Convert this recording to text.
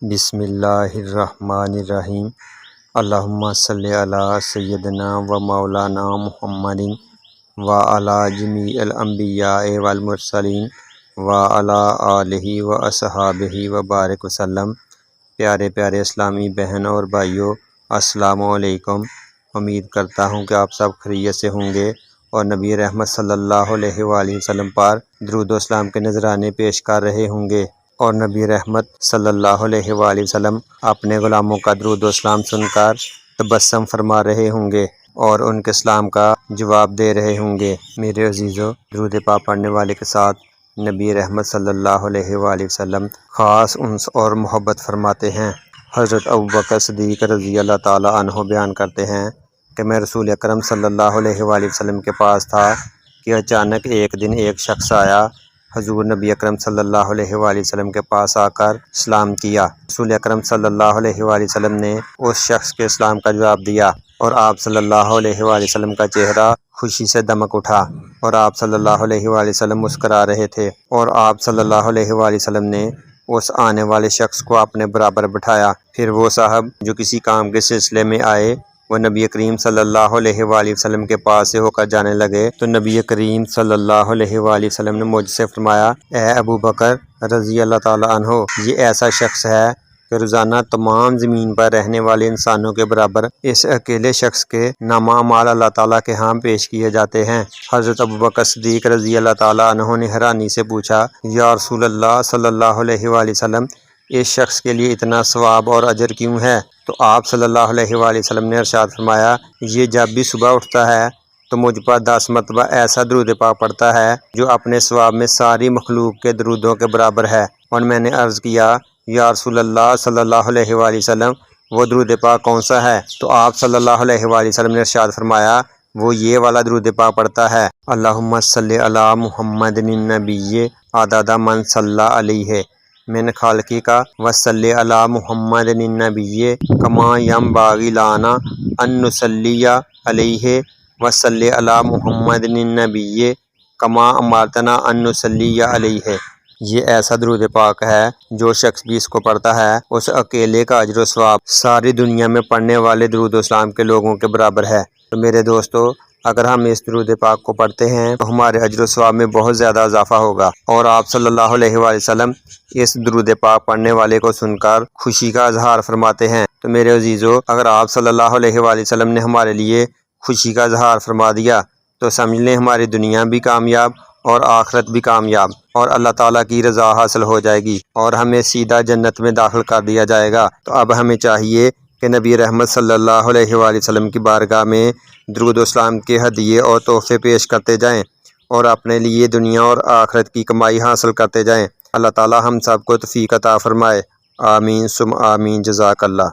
بسم اللہ الرحمن الرحیم۔ اللہم صلی علی سیدنا و مولانا محمد و علی جمیع الانبیاء والمرسلین و علی آلہ و اصحابہ و بارک وسلم۔ پیارے پیارے اسلامی بہن اور بھائیوں، السلام علیکم۔ امید کرتا ہوں کہ آپ سب خیریت سے ہوں گے اور نبی رحمت صلی اللہ علیہ وآلہ وسلم پر درود و اسلام کے نذرانے پیش کر رہے ہوں گے، اور نبی رحمت صلی اللہ علیہ وآلہ وسلم اپنے غلاموں کا درود و اسلام سن کر تبسم فرما رہے ہوں گے اور ان کے اسلام کا جواب دے رہے ہوں گے۔ میرے عزیزو، درود پاک پڑھنے والے کے ساتھ نبی رحمت صلی اللہ علیہ وآلہ وسلم خاص انس اور محبت فرماتے ہیں۔ حضرت ابوبکر صدیق رضی اللہ تعالی عنہ بیان کرتے ہیں کہ میں رسول اکرم صلی اللہ علیہ وآلہ وسلم کے پاس تھا کہ اچانک ایک دن ایک شخص آیا۔ حضور نبی اکرم صلی اللہ علیہ وآلہ وسلم کے پاس آ کر سلام کیا۔ رسول اکرم صلی اللہ علیہ وآلہ وسلم نے اس شخص کے اسلام کا جواب دیا اور آپ صلی اللہ علیہ وآلہ وسلم کا چہرہ خوشی سے دمک اٹھا اور آپ صلی اللہ علیہ وآلہ وسلم مسکرا رہے تھے، اور آپ صلی اللہ علیہ وآلہ وسلم نے اس آنے والے شخص کو اپنے برابر بٹھایا۔ پھر وہ صاحب جو کسی کام کے سلسلے میں آئے، وہ نبی کریم صلی اللہ علیہ وآلہ وسلم کے پاس سے ہو کر جانے لگے تو نبی کریم صلی اللہ علیہ وآلہ وسلم نے مجھ سے فرمایا، اے ابو بکر رضی اللہ تعالی عنہ، یہ ایسا شخص ہے کہ روزانہ تمام زمین پر رہنے والے انسانوں کے برابر اس اکیلے شخص کے نامہ اعمال اللہ تعالیٰ کے ہاں پیش کیے جاتے ہیں۔ حضرت ابوبکر صدیق رضی اللہ تعالی عنہ نے حیرانی سے پوچھا، یا رسول اللہ صلی اللہ علیہ وآلہ وسلم، اس شخص کے لیے اتنا ثواب اور اجر کیوں ہے؟ تو آپ صلی اللہ علیہ وآلہ وسلم نے ارشاد فرمایا، یہ جب بھی صبح اٹھتا ہے تو مجھ پر 10 مرتبہ ایسا درود پاک پڑھتا ہے جو اپنے ثواب میں ساری مخلوق کے درودوں کے برابر ہے۔ اور میں نے عرض کیا، یا رسول اللہ صلی اللہ علیہ وآلہ وسلم، وہ درود پاک کون سا ہے؟ تو آپ صلی اللہ علیہ وآلہ وسلم نے ارشاد فرمایا، وہ یہ والا درود پاک پڑھتا ہے، اللہم صلی علی محمد النبی عدد من صلی علیہ من خالقی کا وصلی علی محمد النبی کما ینبغی لنا ان نصلی علیہ وصلی علی محمد النبی کما امرتنا ان نصلی علیہ۔ یہ ایسا درود پاک ہے جو شخص بھی اس کو پڑھتا ہے، اس اکیلے کا اجر و ثواب ساری دنیا میں پڑھنے والے درود و اسلام کے لوگوں کے برابر ہے۔ تو میرے دوستو، اگر ہم اس درود پاک کو پڑھتے ہیں تو ہمارے اجر و ثواب میں بہت زیادہ اضافہ ہوگا، اور آپ صلی اللہ علیہ وآلہ وسلم اس درود پاک پڑھنے والے کو سن کر خوشی کا اظہار فرماتے ہیں۔ تو میرے عزیزو، اگر آپ صلی اللہ علیہ وآلہ وسلم نے ہمارے لیے خوشی کا اظہار فرما دیا تو سمجھ لیں ہماری دنیا بھی کامیاب اور آخرت بھی کامیاب، اور اللہ تعالیٰ کی رضا حاصل ہو جائے گی اور ہمیں سیدھا جنت میں داخل کر دیا جائے گا۔ تو اب ہمیں چاہیے کہ نبی رحمت صلی اللہ علیہ وآلہ وسلم کی بارگاہ میں درود و اسلام کے ہدیے اور تحفے پیش کرتے جائیں اور اپنے لیے دنیا اور آخرت کی کمائی حاصل کرتے جائیں۔ اللہ تعالیٰ ہم سب کو توفیق عطا فرمائے۔ آمین ثم آمین۔ جزاک اللہ۔